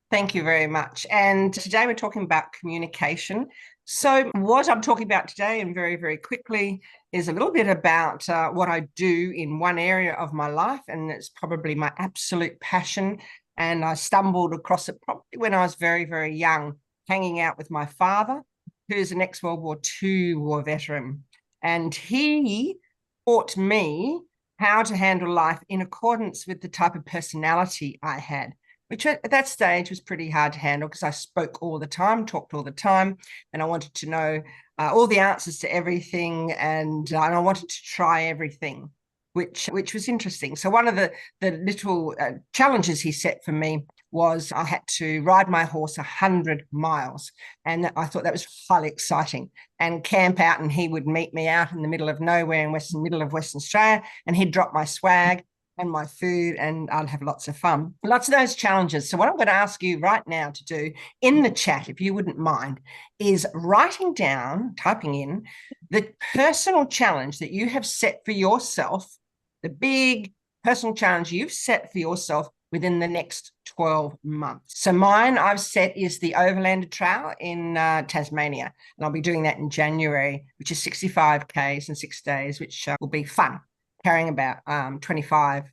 Thank you very much. And today we're talking about communication. So, what I'm talking about today, and very, very quickly, is a little bit about what I do in one area of my life, and it's probably my absolute passion. And I stumbled across it probably when I was very, very young, hanging out with my father, who's an ex-World War II war veteran. And he taught me how to handle life in accordance with the type of personality I had, which at that stage was pretty hard to handle because I spoke all the time, talked all the time, and I wanted to know all the answers to everything, and I wanted to try everything, which was interesting. So one of the little challenges he set for me was I had to ride my horse 100 miles, and I thought that was highly exciting, and camp out, and he would meet me out in the middle of nowhere in middle of Western Australia, and he'd drop my swag and my food, and I'll have lots of fun. Lots of those challenges. So what I'm going to ask you right now to do in the chat, if you wouldn't mind, is typing in the personal challenge that you have set for yourself, the big personal challenge you've set for yourself within the next 12 months. So mine I've set is the Overlander Trail in Tasmania, and I'll be doing that in January, which is 65 Ks in 6 days, which will be fun, carrying about 25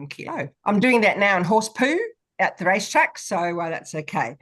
kilo. I'm doing that now in horse poo at the racetrack, so that's okay.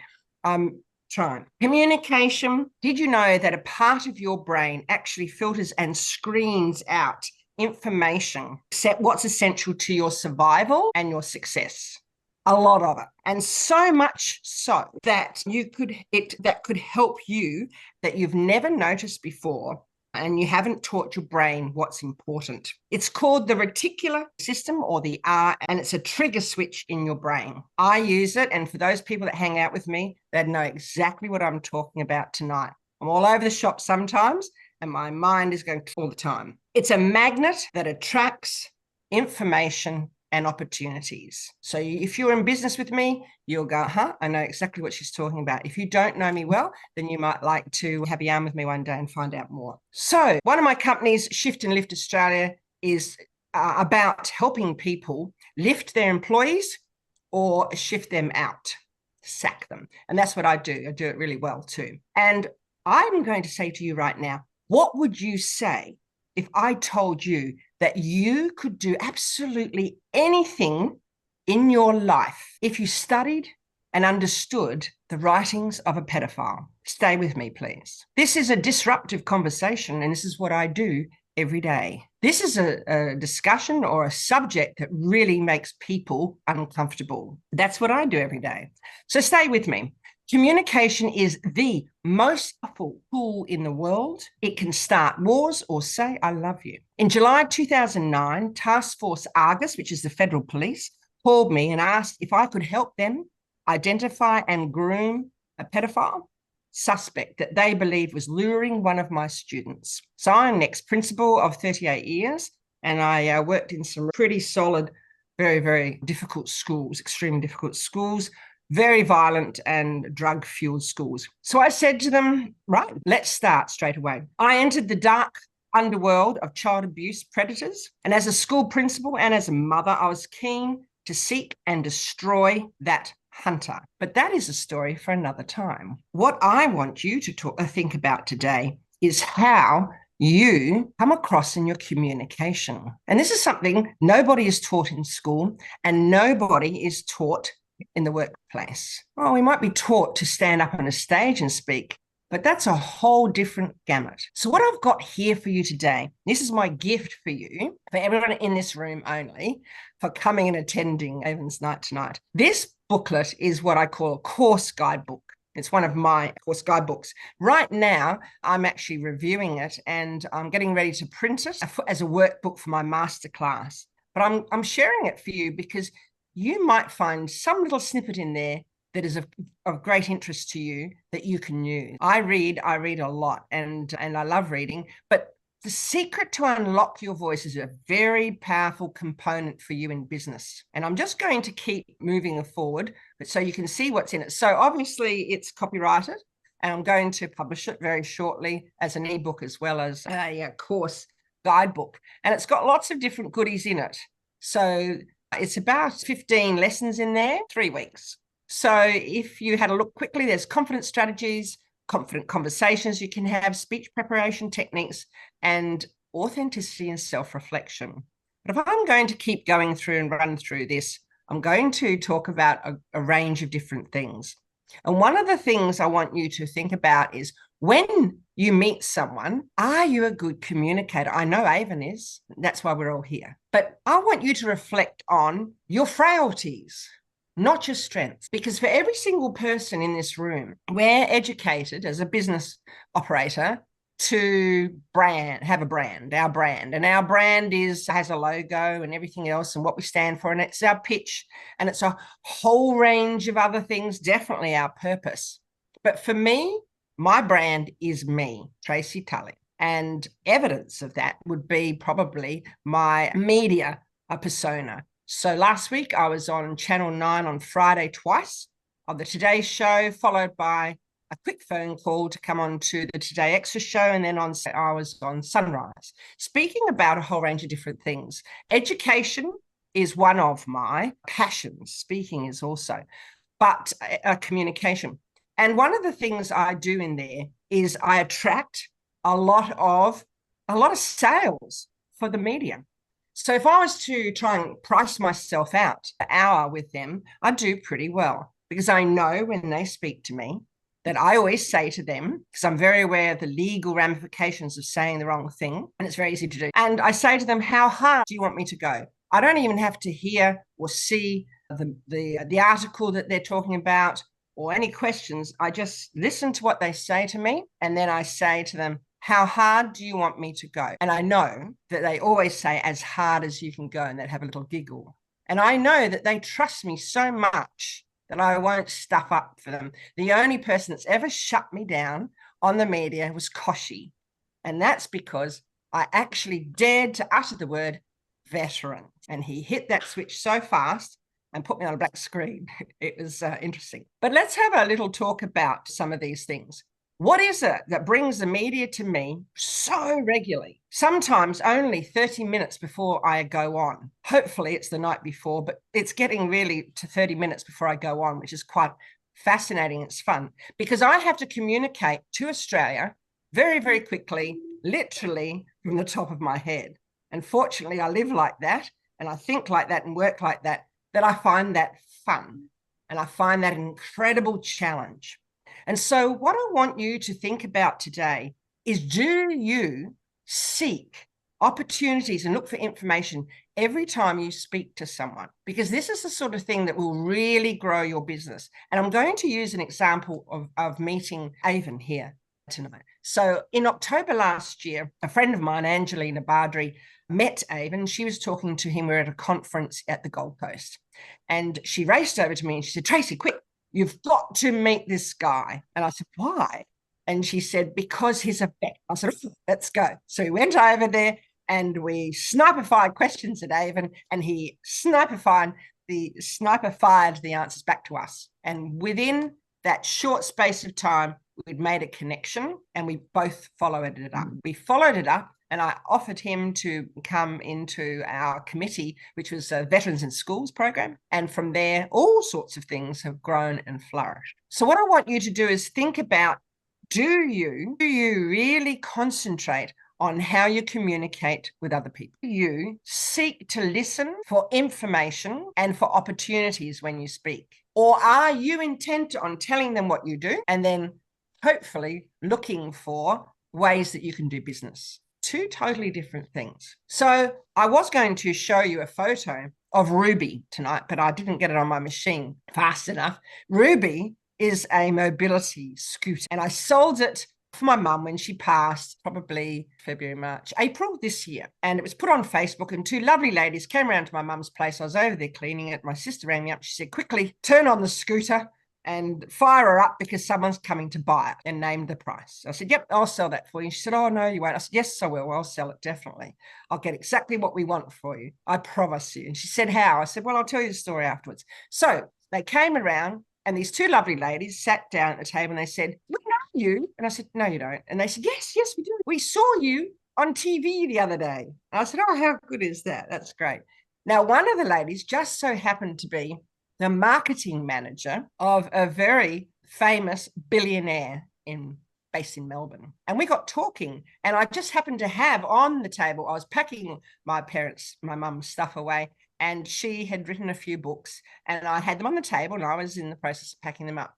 I'm trying. Communication. Did you know that a part of your brain actually filters and screens out information, what's essential to your survival and your success? A lot of it, and so much so that that could help you that you've never noticed before, and you haven't taught your brain what's important. It's called the Reticular System, or the R, and it's a trigger switch in your brain. I use it, and for those people that hang out with me, they know exactly what I'm talking about tonight. I'm all over the shop sometimes, and my mind is going all the time. It's a magnet that attracts information and opportunities. So if you're in business with me, you'll go, I know exactly what she's talking about. If you don't know me well, then you might like to have a yarn with me one day and find out more. So one of my companies, Shift and Lift Australia, is about helping people lift their employees or shift them out, sack them. And that's what I do. I do it really well too. And I'm going to say to you right now, what would you say if I told you that you could do absolutely anything in your life if you studied and understood the writings of a pedophile? Stay with me, please. This is a disruptive conversation, and this is what I do every day. This is a discussion or a subject that really makes people uncomfortable. That's what I do every day. So stay with me. Communication is the most powerful tool in the world. It can start wars or say, I love you. In July 2009, Task Force Argus, which is the federal police, called me and asked if I could help them identify and groom a pedophile suspect that they believed was luring one of my students. So I'm an ex-principal of 38 years, and I worked in some pretty solid, very, very difficult schools, extremely difficult schools, very violent and drug-fueled schools. So I said to them, right, let's start straight away. I entered the dark underworld of child abuse predators, and as a school principal and as a mother, I was keen to seek and destroy that hunter. But that is a story for another time. What I want you to think about today is how you come across in your communication. And this is something nobody is taught in school, and nobody is taught in the workplace. Oh, we might be taught to stand up on a stage and speak, but that's a whole different gamut. So what I've got here for you today, this is my gift for you, for everyone in this room only, for coming and attending Avon's Night tonight. This booklet is what I call a course guidebook. It's one of my course guidebooks. Right now, I'm actually reviewing it, and I'm getting ready to print it as a workbook for my masterclass. But I'm sharing it for you because you might find some little snippet in there that is of great interest to you that you can use. I read a lot, and I love reading, but the secret to unlock your voice is a very powerful component for you in business. And I'm just going to keep moving forward, but so you can see what's in it. So obviously it's copyrighted, and I'm going to publish it very shortly as an ebook as well as a course guidebook. And it's got lots of different goodies in it. So it's about 15 lessons in there, 3 weeks. So if you had a look quickly, there's confidence strategies, confident conversations you can have, speech preparation techniques, and authenticity and self-reflection. But if I'm going to keep going through and run through this, I'm going to talk about a range of different things. And one of the things I want you to think about is when you meet someone, are you a good communicator? I know Avon is. That's why we're all here. But I want you to reflect on your frailties, not your strengths. Because for every single person in this room, we're educated as a business operator to have a brand, our brand. And our brand has a logo and everything else and what we stand for. And it's our pitch. And it's a whole range of other things, definitely our purpose. But for me, my brand is me, Tracy Talley. And evidence of that would be probably my media persona. So last week I was on Channel 9 on Friday twice on the Today Show, followed by a quick phone call to come on to the Today Extra Show, and then I was on Sunrise, speaking about a whole range of different things. Education is one of my passions. Speaking is also, but communication. And one of the things I do in there is I attract a lot of sales for the media. So if I was to try and price myself out an hour with them, I do pretty well because I know when they speak to me that I always say to them, because I'm very aware of the legal ramifications of saying the wrong thing, and it's very easy to do. And I say to them, how hard do you want me to go? I don't even have to hear or see the article that they're talking about or any questions. I just listen to what they say to me, and then I say to them, how hard do you want me to go? And I know that they always say as hard as you can go, and they'd have a little giggle. And I know that they trust me so much that I won't stuff up for them. The only person that's ever shut me down on the media was Koshi. And that's because I actually dared to utter the word veteran. And he hit that switch so fast and put me on a black screen. It was interesting. But let's have a little talk about some of these things. What is it that brings the media to me so regularly? Sometimes only 30 minutes before I go on. Hopefully it's the night before, but it's getting really to 30 minutes before I go on, which is quite fascinating. It's fun because I have to communicate to Australia very, very quickly, literally from the top of my head. And fortunately, I live like that and I think like that and work like that I find that fun and I find that an incredible challenge. And so what I want you to think about today is, do you seek opportunities and look for information every time you speak to someone? Because this is the sort of thing that will really grow your business. And I'm going to use an example of meeting Avon here tonight. So in October last year, a friend of mine, Angelina Bardry, met Avon. She was talking to him. We were at a conference at the Gold Coast. And she raced over to me and she said, Tracy, quick, you've got to meet this guy. And I said, why? And she said, because he's a vet. I said, let's go. So we went over there and we sniper-fired questions at Avon, and he sniper-fired the answers back to us. And within that short space of time, we'd made a connection and we both followed it up. We followed it up and I offered him to come into our committee, which was a Veterans in Schools program. And from there, all sorts of things have grown and flourished. So what I want you to do is think about, do you really concentrate on how you communicate with other people? Do you seek to listen for information and for opportunities when you speak? Or are you intent on telling them what you do and then hopefully looking for ways that you can do business? Two totally different things. So I was going to show you a photo of Ruby tonight, but I didn't get it on my machine fast enough. Ruby is a mobility scooter, and I sold it for my mum when she passed, probably February, March, April this year. And it was put on Facebook, and two lovely ladies came around to my mum's place. I was over there cleaning it. My sister rang me up. She said, quickly, turn on the scooter and fire her up because someone's coming to buy it, and named the price. I said, yep, I'll sell that for you. She said, oh, no, you won't. I said, yes, I will. I'll sell it, definitely. I'll get exactly what we want for you. I promise you. And she said, how? I said, well, I'll tell you the story afterwards. So they came around, and these two lovely ladies sat down at the table and they said, we know you. And I said, no, you don't. And they said, yes, we do. We saw you on TV the other day. And I said, oh, how good is that? That's great. Now, one of the ladies just so happened to be the marketing manager of a very famous billionaire based in Melbourne. And we got talking, and I just happened to have on the table, I was packing my mum's stuff away, and she had written a few books, and I had them on the table, and I was in the process of packing them up.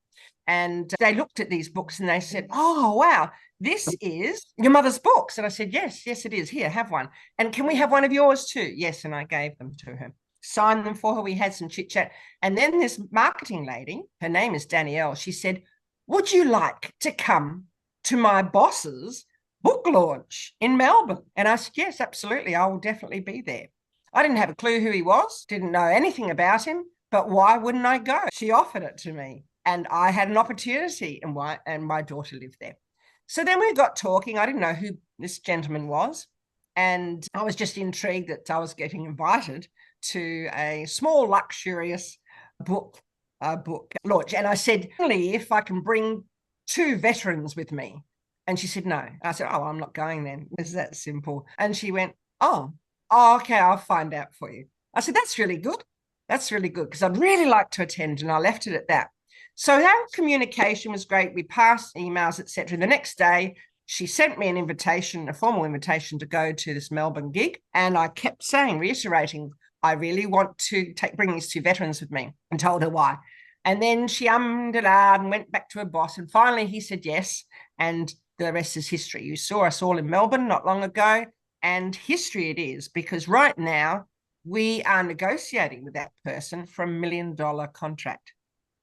And they looked at these books and they said, "Oh, wow, this is your mother's books." And I said, yes, it is. Here, have one. And can we have one of yours too? Yes. And I gave them to her, signed them for her. We had some chit chat. And then this marketing lady, her name is Danielle, she said, "Would you like to come to my boss's book launch in Melbourne?" And I said, "Yes, absolutely. I will definitely be there." I didn't have a clue who he was, didn't know anything about him, but why wouldn't I go? She offered it to me, and I had an opportunity, and my daughter lived there. So then we got talking. I didn't know who this gentleman was, and I was just intrigued that I was getting invited to a small, luxurious book launch. And I said, "Only if I can bring 2 veterans with me." And she said, "No." And I said, "Oh, I'm not going then. It's that simple." And she went, "Oh, okay, I'll find out for you." I said, "That's really good. That's really good, because I'd really like to attend." And I left it at that. So our communication was great. We passed emails, etc. The next day, she sent me an invitation, a formal invitation to go to this Melbourne gig. And I kept saying, reiterating, I really want to bring these 2 veterans with me, and told her why. And then she ummed and ahed and went back to her boss. And finally he said yes. And the rest is history. You saw us all in Melbourne not long ago. And history it is, because right now we are negotiating with that person for $1 million contract.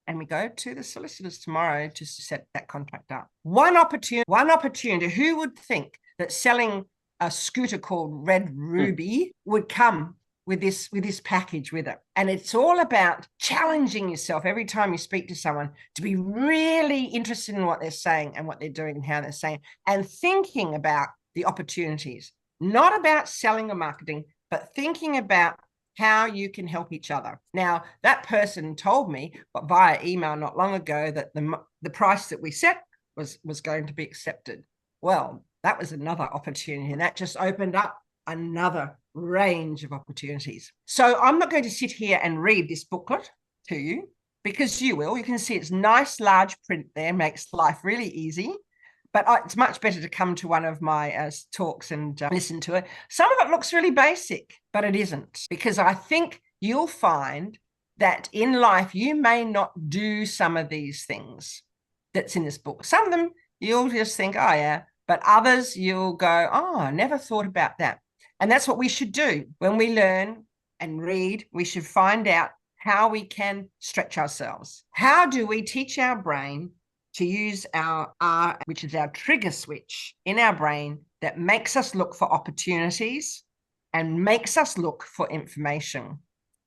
And we go to the solicitors tomorrow to set that contract up. One opportunity. Who would think that selling a scooter called Red Ruby would come with this package with it? And it's all about challenging yourself every time you speak to someone to be really interested in what they're saying and what they're doing and how they're saying, and thinking about the opportunities, not about selling or marketing, but thinking about how you can help each other. Now, that person told me via email not long ago that the price that we set was going to be accepted. Well, that was another opportunity, and that just opened up another range of opportunities. So I'm not going to sit here and read this booklet to you, because you will. You can see it's nice large print there, makes life really easy. But it's much better to come to one of my talks and listen to it. Some of it looks really basic, but it isn't, because I think you'll find that in life you may not do some of these things that's in this book. Some of them you'll just think, oh yeah, but others you'll go, oh, I never thought about that. And that's what we should do. When we learn and read, we should find out how we can stretch ourselves. How do we teach our brain to use our R, which is our trigger switch in our brain that makes us look for opportunities and makes us look for information?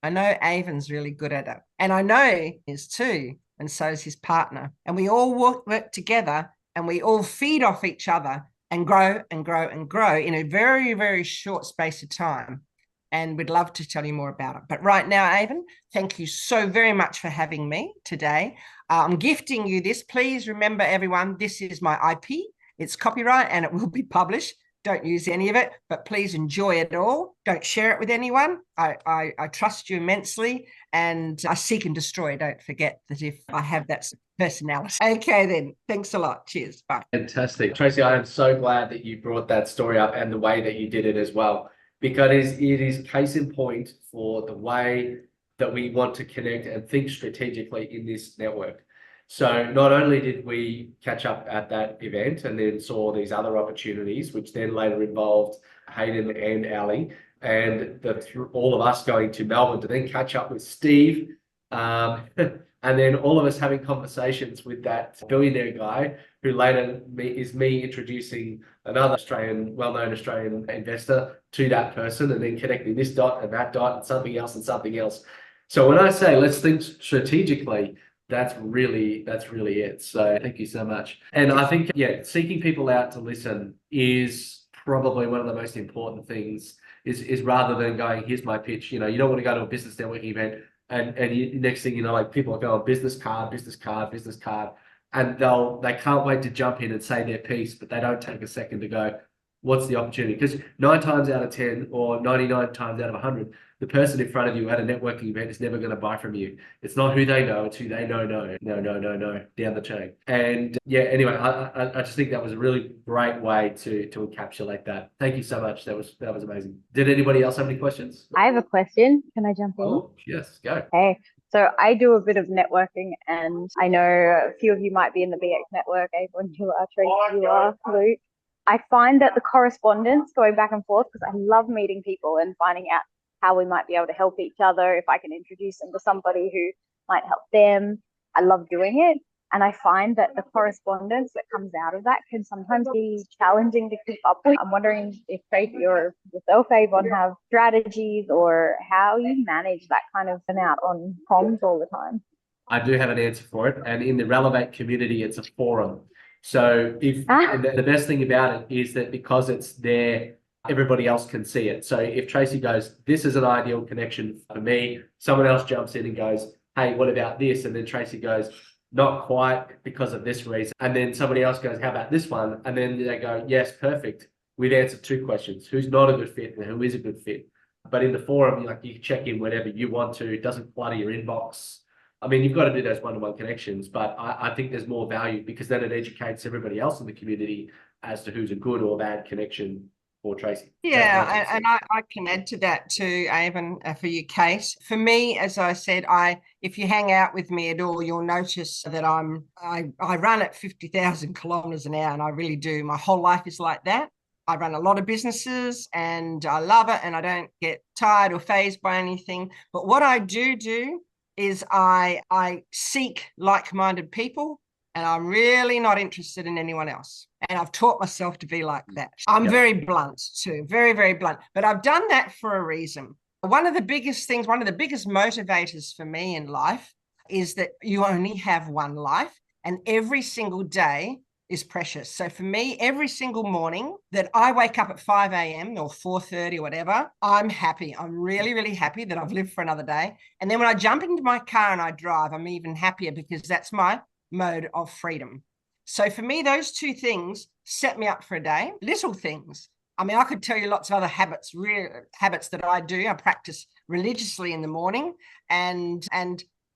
I know Avon's really good at it, and I know he is too, and so is his partner. And we all work together, and we all feed off each other and grow and grow and grow in a very, very short space of time. And we'd love to tell you more about it. But right now, Avon, thank you so very much for having me today. I'm gifting you this. Please remember, everyone, this is my IP. It's copyright and it will be published. Don't use any of it, but please enjoy it all. Don't share it with anyone. I trust you immensely, and I seek and destroy. Don't forget that if I have that personality. Okay, then. Thanks a lot. Cheers. Bye. Fantastic. Tracy, I am so glad that you brought that story up and the way that you did it as well, because it is case in point for the way that we want to connect and think strategically in this network. So not only did we catch up at that event and then saw these other opportunities, which then later involved Hayden and Ali, and all of us going to Melbourne to then catch up with Steve, and then all of us having conversations with that billionaire guy, who later is me introducing another well-known Australian investor to that person, and then connecting this dot and that dot and something else and something else. So when I say let's think strategically, that's really it. So thank you so much. And I think, yeah, seeking people out to listen is probably one of the most important things, is rather than going, here's my pitch. You don't want to go to a business networking event and next thing you know, like, people are going business card, and they can't wait to jump in and say their piece, but they don't take a second to go, what's the opportunity? Because 9 times out of 10 or 99 times out of 100, the person in front of you at a networking event is never going to buy from you. It's not who they know, it's who they know, no, down the chain. And yeah, anyway, I just think that was a really great way to encapsulate that. Thank you so much. That was amazing. Did anybody else have any questions? I have a question. Can I jump in? Oh, yes, go. Hey, so I do a bit of networking, and I know a few of you might be in the BX network. Avon, you are, Tracy, you are, Luke. I find that the correspondence going back and forth, because I love meeting people and finding out how we might be able to help each other, if I can introduce them to somebody who might help them. I love doing it. And I find that the correspondence that comes out of that can sometimes be challenging to keep up with. I'm wondering if Tracy or yourself, Avon, have strategies or how you manage that kind of burnout on comms all the time. I do have an answer for it. And in the Relevate community, it's a forum. So the best thing about it is that because it's there, everybody else can see it. So if Tracy goes, this is an ideal connection for me, someone else jumps in and goes, hey, what about this? And then Tracy goes, not quite because of this reason. And then somebody else goes, how about this one? And then they go, yes, perfect. We've answered 2 questions. Who's not a good fit and who is a good fit? But in the forum, you can check in whenever you want to. It doesn't clutter your inbox. I mean, you've got to do those one-to-one connections, but I think there's more value because then it educates everybody else in the community as to who's a good or bad connection for Tracy. Yeah, and I can add to that too, Avon, for your case. For me, as I said, if you hang out with me at all, you'll notice that I run at 50,000 kilometers an hour, and I really do. My whole life is like that. I run a lot of businesses and I love it, and I don't get tired or fazed by anything. But what I do is I seek like-minded people, and I'm really not interested in anyone else. And I've taught myself to be like that. I'm very blunt too, very, very blunt. But I've done that for a reason. One of the biggest motivators for me in life is that you only have one life, and every single day is precious. So for me, every single morning that I wake up at 5 a.m. or 4:30 or whatever, I'm happy. I'm really, really happy that I've lived for another day. And then when I jump into my car and I drive, I'm even happier because that's my mode of freedom. So for me, those 2 things set me up for a day. Little things. I mean, I could tell you lots of other habits that I do. I practice religiously in the morning, and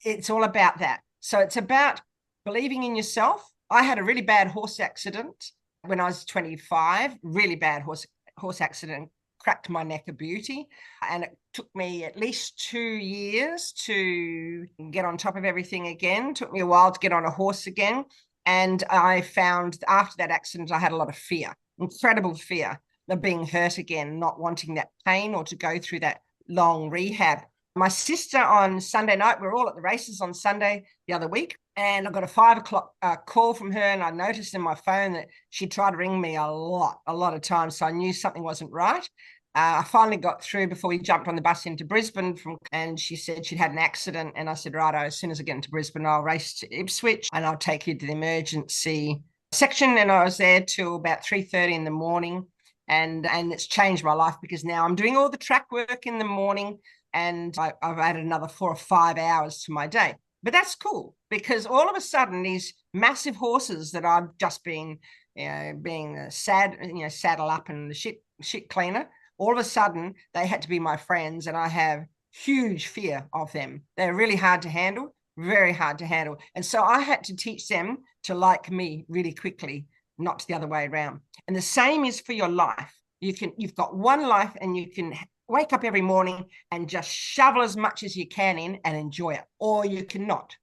it's all about that. So it's about believing in yourself. I had a really bad horse accident when I was 25, really bad horse accident, cracked my neck a beauty. And it took me at least 2 years to get on top of everything again. It took me a while to get on a horse again. And I found after that accident, I had a lot of fear, incredible fear of being hurt again, not wanting that pain or to go through that long rehab. My sister on Sunday night, we were all at the races on Sunday the other week, and I got a 5 o'clock call from her, and I noticed in my phone that she tried to ring me a lot of times, so I knew something wasn't right. I finally got through before we jumped on the bus into Brisbane, and she said she'd had an accident, and I said, right, as soon as I get into Brisbane, I'll race to Ipswich, and I'll take you to the emergency section. And I was there till about 3:30 in the morning, and it's changed my life because now I'm doing all the track work in the morning, and I've added another 4 or 5 hours to my day. But that's cool because all of a sudden these massive horses that I've just been, being saddle up and the shit cleaner, all of a sudden they had to be my friends, and I have huge fear of them. They're really hard to handle, very hard to handle. And so I had to teach them to like me really quickly, not the other way around. And the same is for your life. You've got one life, and you can wake up every morning and just shovel as much as you can in and enjoy it, or you cannot.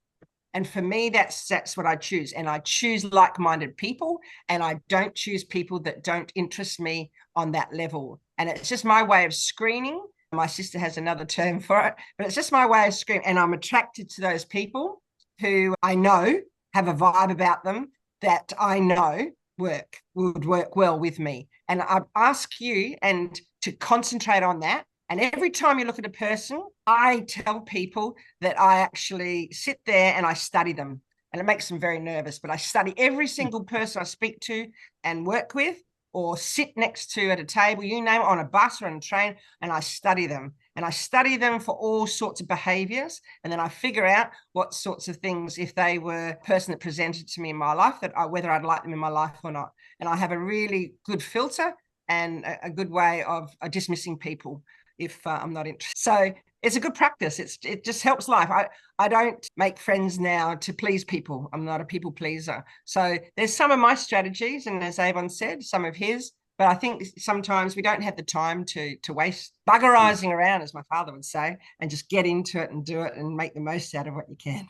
And for me, that's what I choose. And I choose like-minded people, and I don't choose people that don't interest me on that level. And it's just my way of screening. My sister has another term for it, but it's just my way of screening. And I'm attracted to those people who I know have a vibe about them that I know would work well with me. And I'd ask you to concentrate on that. And every time you look at a person, I tell people that I actually sit there and I study them. And it makes them very nervous, but I study every single person I speak to and work with or sit next to at a table, you name it, on a bus or on a train, and I study them. And I study them for all sorts of behaviors. And then I figure out what sorts of things, if they were a person that presented to me in my life, whether I'd like them in my life or not. And I have a really good filter and a good way of dismissing people. if I'm not interested. So it's a good practice. It just helps life. I don't make friends now to please people. I'm not a people pleaser. So there's some of my strategies, and as Avon said, some of his. But I think sometimes we don't have the time to waste buggerizing around, as my father would say, and just get into it and do it and make the most out of what you can.